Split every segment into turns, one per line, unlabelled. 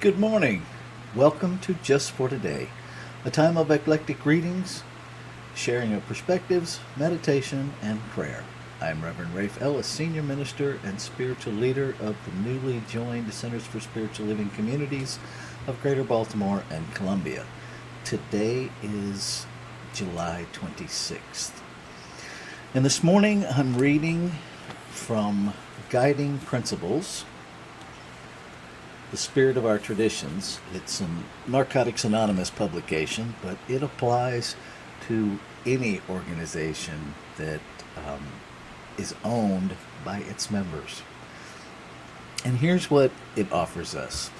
Good morning. Welcome to Just for Today, a time of eclectic readings, sharing of perspectives, meditation, and prayer. I'm Reverend Rafe Ellis, Senior Minister and Spiritual Leader of the newly joined Centers for Spiritual Living Communities of Greater Baltimore and Columbia. Today is July 26th. And this morning I'm reading from Guiding Principles, The Spirit of Our Traditions. It's a Narcotics Anonymous publication, but it applies to any organization that is owned by its members. And here's what it offers us.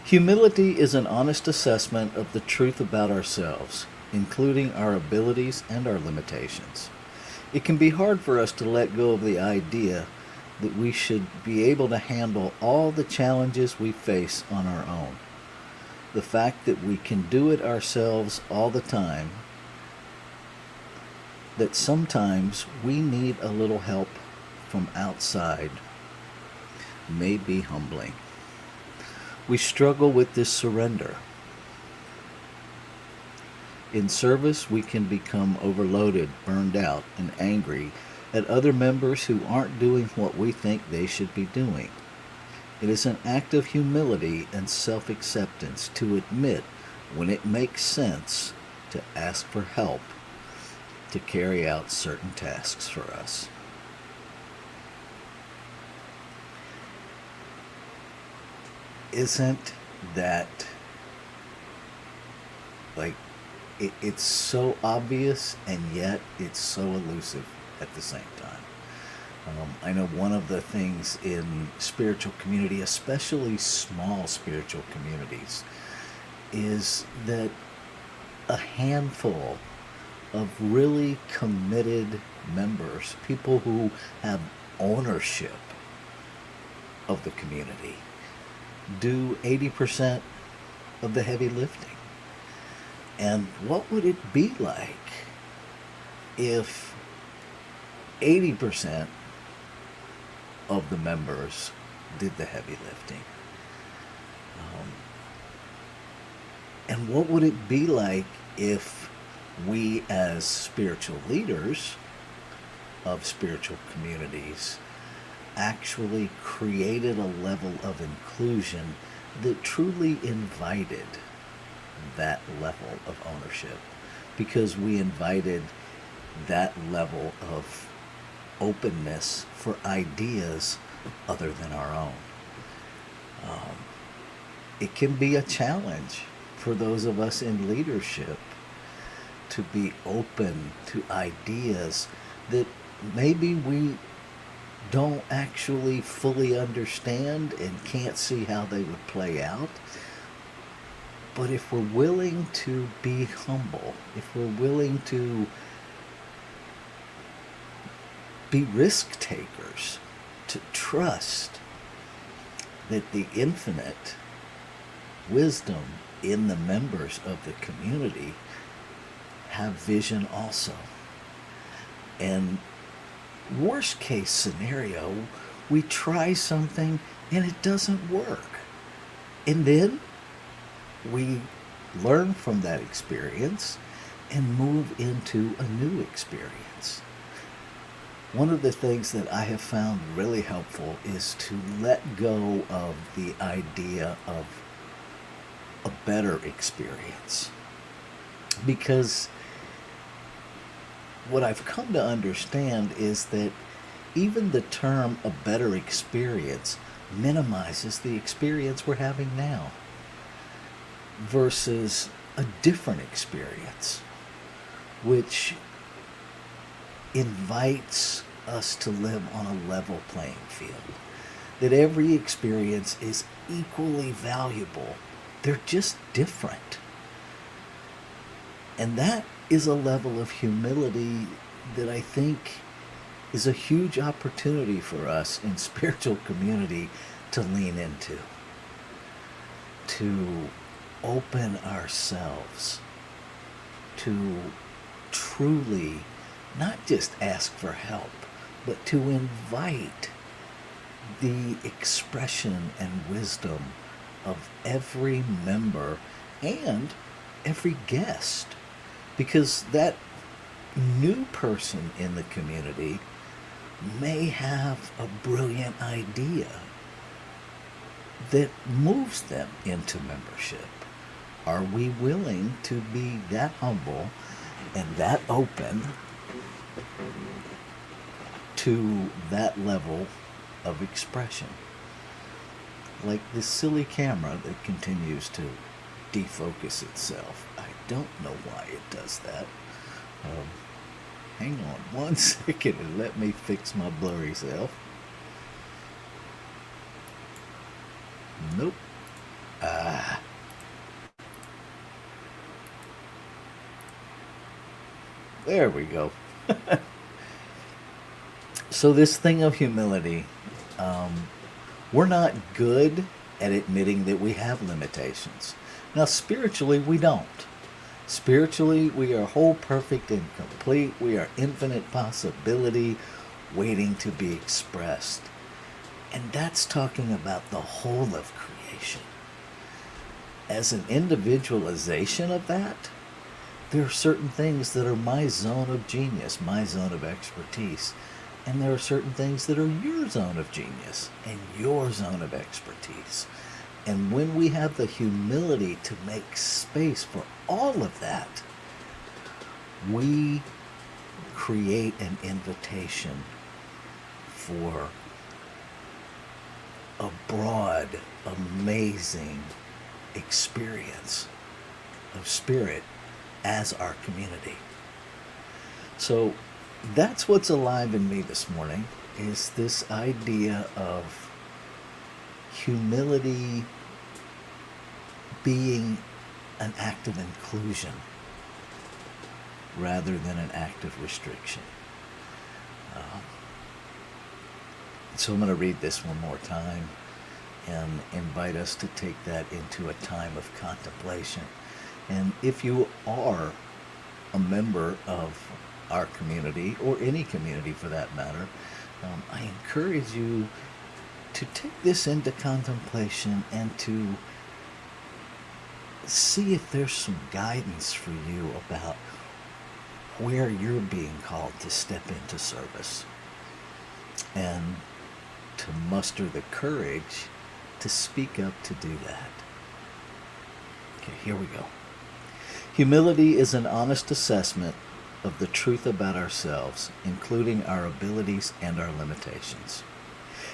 Humility is an honest assessment of the truth about ourselves, including our abilities and our limitations. It can be hard for us to let go of the idea that we should be able to handle all the challenges we face on our own. The fact that we can do it ourselves all the time, that sometimes we need a little help from outside, may be humbling. We struggle with this surrender. In service, we can become overloaded, burned out, and angry at other members who aren't doing what we think they should be doing. It is an act of humility and self-acceptance to admit when it makes sense to ask for help to carry out certain tasks for us. Isn't that it's so obvious, and yet it's so elusive at the same time. I know one of the things in spiritual community, especially small spiritual communities, is that a handful of really committed members, people who have ownership of the community, do 80% of the heavy lifting. And what would it be like if 80% of the members did the heavy lifting? And what would it be like if we, as spiritual leaders of spiritual communities, actually created a level of inclusion that truly invited that level of ownership, because we invited that level of openness for ideas other than our own. It can be a challenge for those of us in leadership to be open to ideas that maybe we don't actually fully understand and can't see how they would play out. But if we're willing to be humble, if we're willing to be risk takers, to trust that the infinite wisdom in the members of the community have vision also. And worst case scenario, we try something and it doesn't work. And then we learn from that experience and move into a new experience. One of the things that I have found really helpful is to let go of the idea of a better experience. Because what I've come to understand is that even the term a better experience minimizes the experience we're having now versus a different experience, which invites us to live on a level playing field. That every experience is equally valuable. They're just different. And that is a level of humility that I think is a huge opportunity for us in spiritual community to lean into. To open ourselves to truly not just ask for help, but to invite the expression and wisdom of every member and every guest, because that new person in the community may have a brilliant idea that moves them into membership. Are we willing to be that humble and that open to that level of expression? Like this silly camera that continues to defocus itself. I don't know why it does that. Hang on one second and let me fix my blurry self. Nope. There we go. So this thing of humility, we're not good at admitting that we have limitations. Now, spiritually, we don't. Spiritually, we are whole, perfect, and complete. We are infinite possibility waiting to be expressed. And that's talking about the whole of creation. As an individualization of that, there are certain things that are my zone of genius, my zone of expertise. And there are certain things that are your zone of genius and your zone of expertise. And when we have the humility to make space for all of that, we create an invitation for a broad, amazing experience of spirit as our community. So that's what's alive in me this morning, is this idea of humility being an act of inclusion rather than an act of restriction. So I'm going to read this one more time and invite us to take that into a time of contemplation. And if you are a member of our community, or any community for that matter, I encourage you to take this into contemplation and to see if there's some guidance for you about where you're being called to step into service, and to muster the courage to speak up to do that. Okay, here we go. Humility is an honest assessment of the truth about ourselves, including our abilities and our limitations.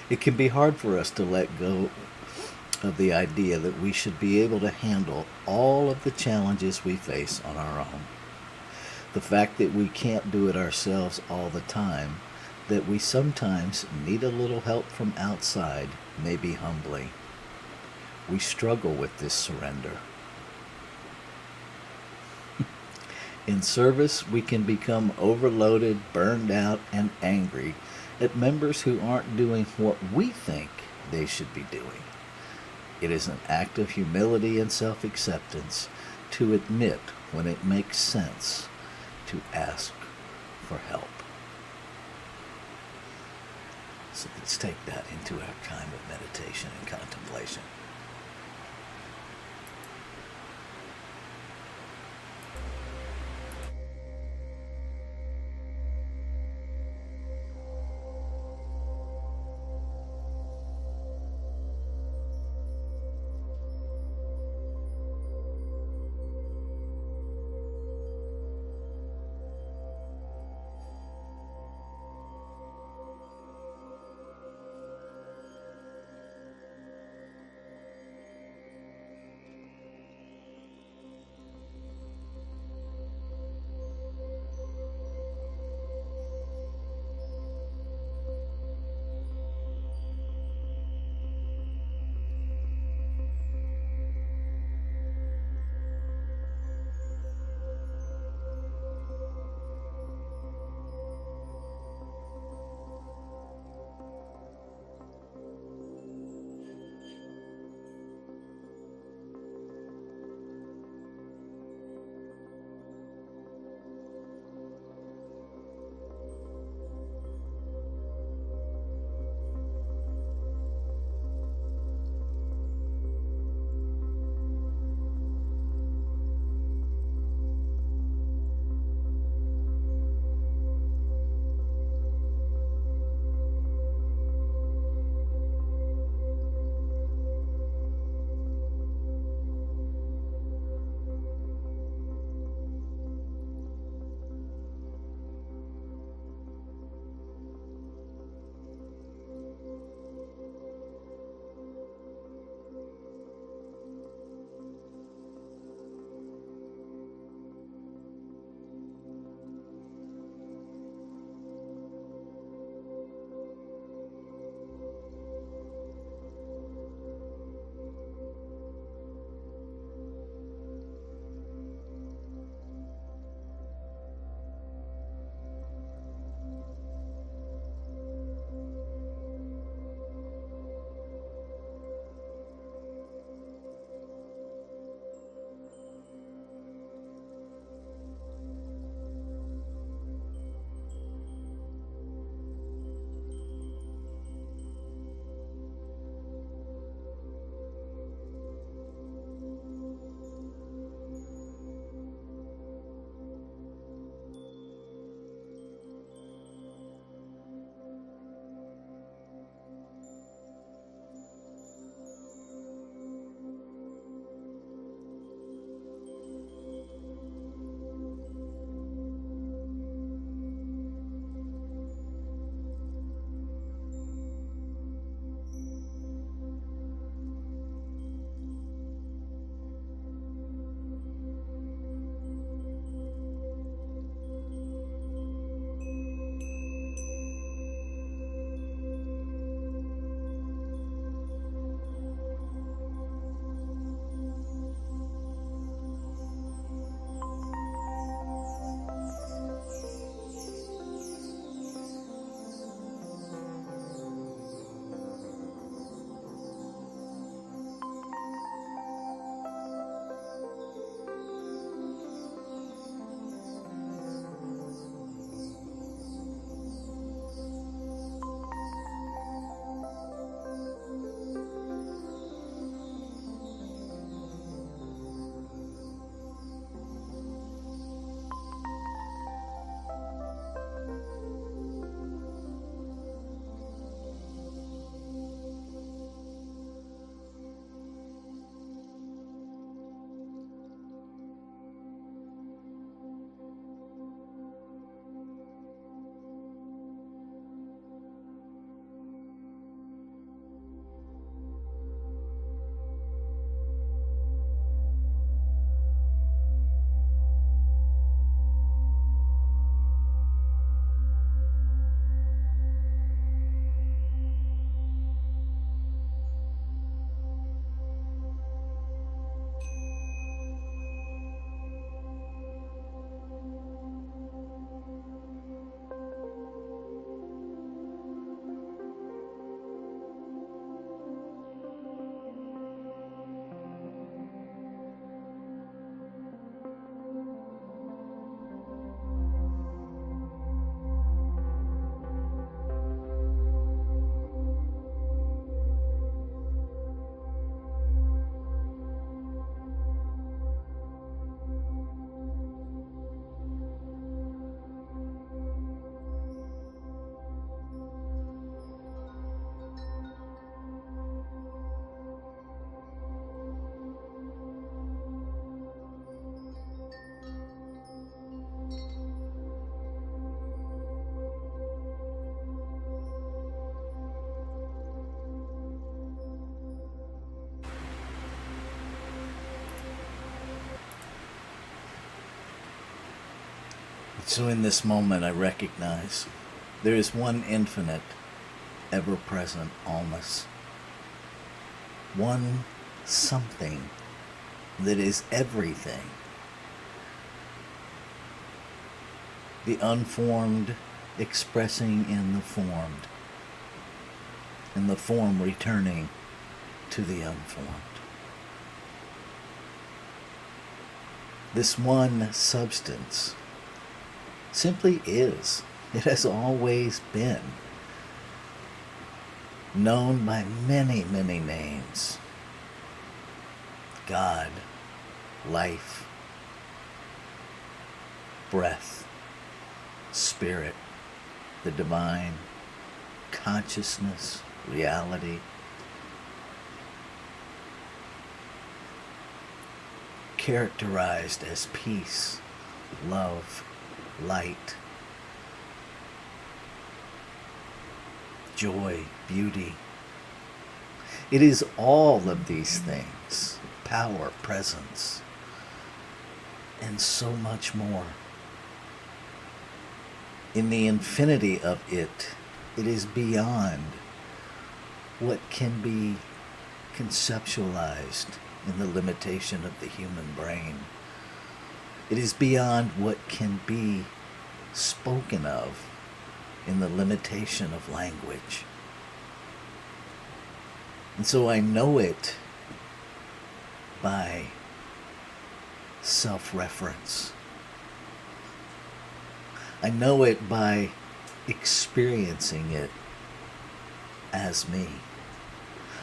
It can be hard for us to let go of the idea that we should be able to handle all of the challenges we face on our own. The fact that we can't do it ourselves all the time, that we sometimes need a little help from outside, may be humbling. We struggle with this surrender. In service, we can become overloaded, burned out, and angry at members who aren't doing what we think they should be doing. It is an act of humility and self-acceptance to admit when it makes sense to ask for help. So let's take that into our time of meditation and contemplation. So in this moment, I recognize there is one infinite, ever-present allness. One something that is everything. The unformed expressing in the formed, and the form returning to the unformed. This one substance simply is. It has always been. Known by many, many names. God, life, breath, spirit, the divine, consciousness, reality. Characterized as peace, love, light, joy, beauty. It is all of these things, power, presence, and so much more. In the infinity of it, it is beyond what can be conceptualized in the limitation of the human brain. It is beyond what can be spoken of in the limitation of language. And so I know it by self-reference. I know it by experiencing it as me.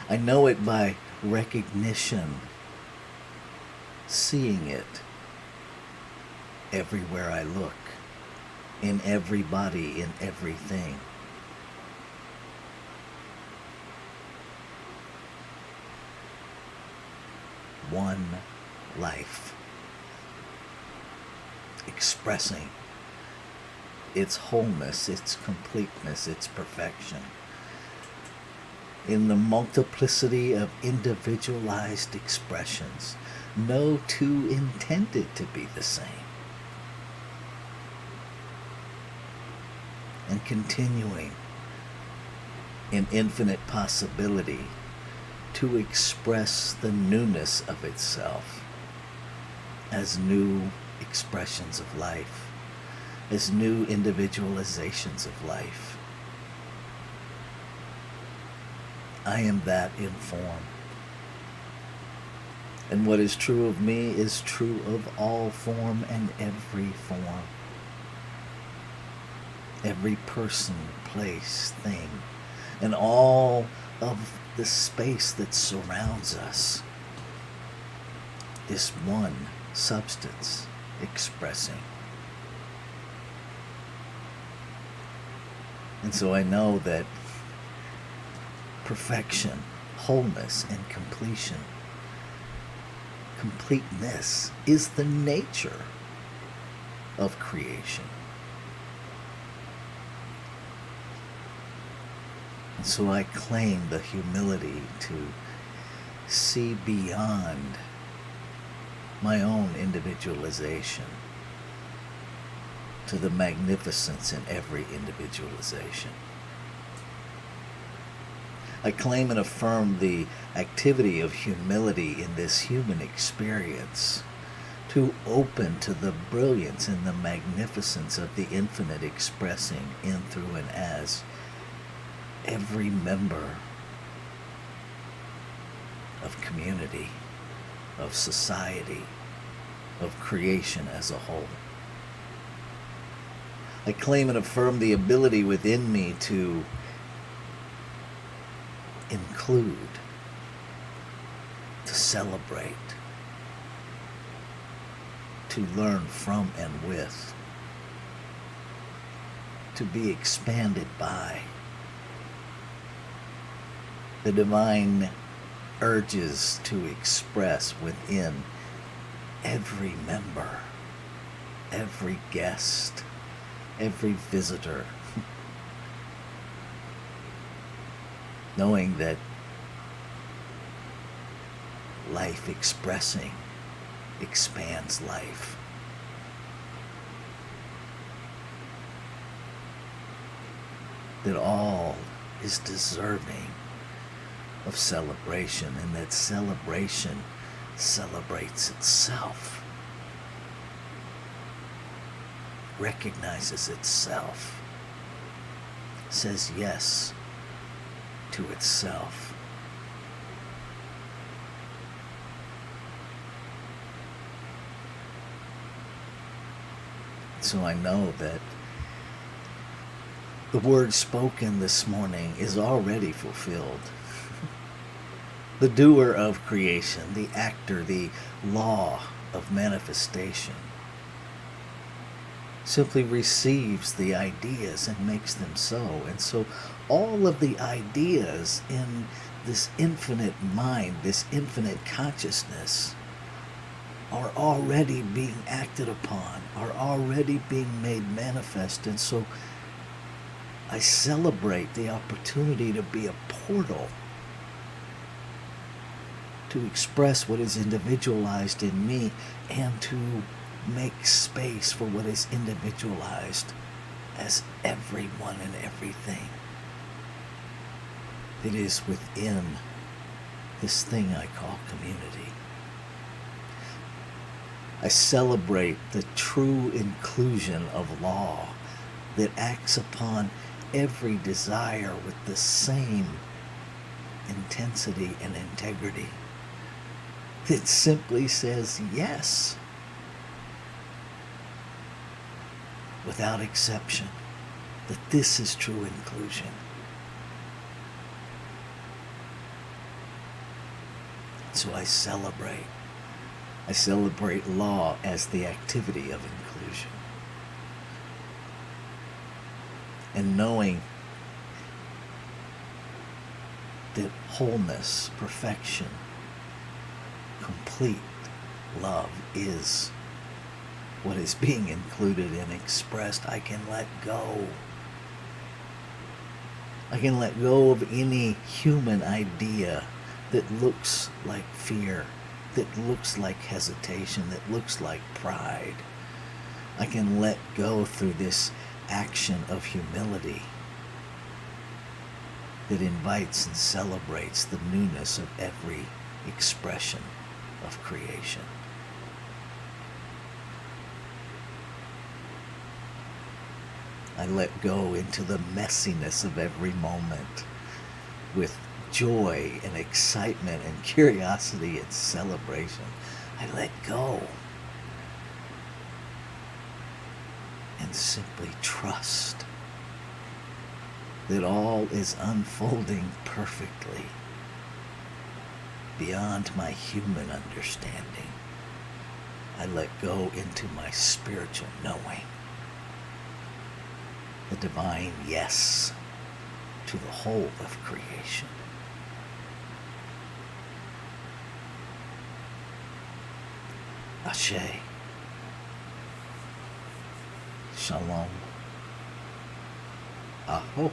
I know it by recognition, seeing it everywhere I look, in everybody, in everything. One life, expressing its wholeness, its completeness, its perfection, in the multiplicity of individualized expressions, no two intended to be the same, and continuing in infinite possibility to express the newness of itself as new expressions of life, as new individualizations of life. I am that in form. And what is true of me is true of all form and every form. Every person, place, thing, and all of the space that surrounds us is one substance expressing. And so I know that perfection, wholeness, and completeness is the nature of creation. And so I claim the humility to see beyond my own individualization to the magnificence in every individualization. I claim and affirm the activity of humility in this human experience to open to the brilliance and the magnificence of the infinite expressing in, through, and as every member of community, of society, of creation as a whole. I claim and affirm the ability within me to include, to celebrate, to learn from and with, to be expanded by the divine urges to express within every member, every guest, every visitor, knowing that life expressing expands life. that all is deserving of celebration, and that celebration celebrates itself, recognizes itself, says yes to itself. So I know that the word spoken this morning is already fulfilled. The doer of creation, the actor, the law of manifestation, simply receives the ideas and makes them so. And so all of the ideas in this infinite mind, this infinite consciousness, are already being acted upon, are already being made manifest. And so I celebrate the opportunity to be a portal to express what is individualized in me and to make space for what is individualized as everyone and everything that is within this thing I call community. I celebrate the true inclusion of law that acts upon every desire with the same intensity and integrity. That simply says yes, without exception, that this is true inclusion. So I celebrate law as the activity of inclusion. And knowing that wholeness, perfection, complete love is what is being included and expressed, I can let go. I can let go of any human idea that looks like fear, that looks like hesitation, that looks like pride. I can let go through this action of humility that invites and celebrates the newness of every expression of creation. I let go into the messiness of every moment with joy and excitement and curiosity and celebration. I let go and simply trust that all is unfolding perfectly beyond my human understanding. I let go into my spiritual knowing, the divine yes to the whole of creation. Ashe. Shalom. Aho.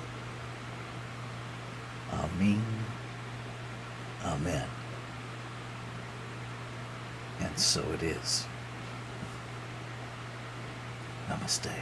Amen. Amen. And so it is. Namaste.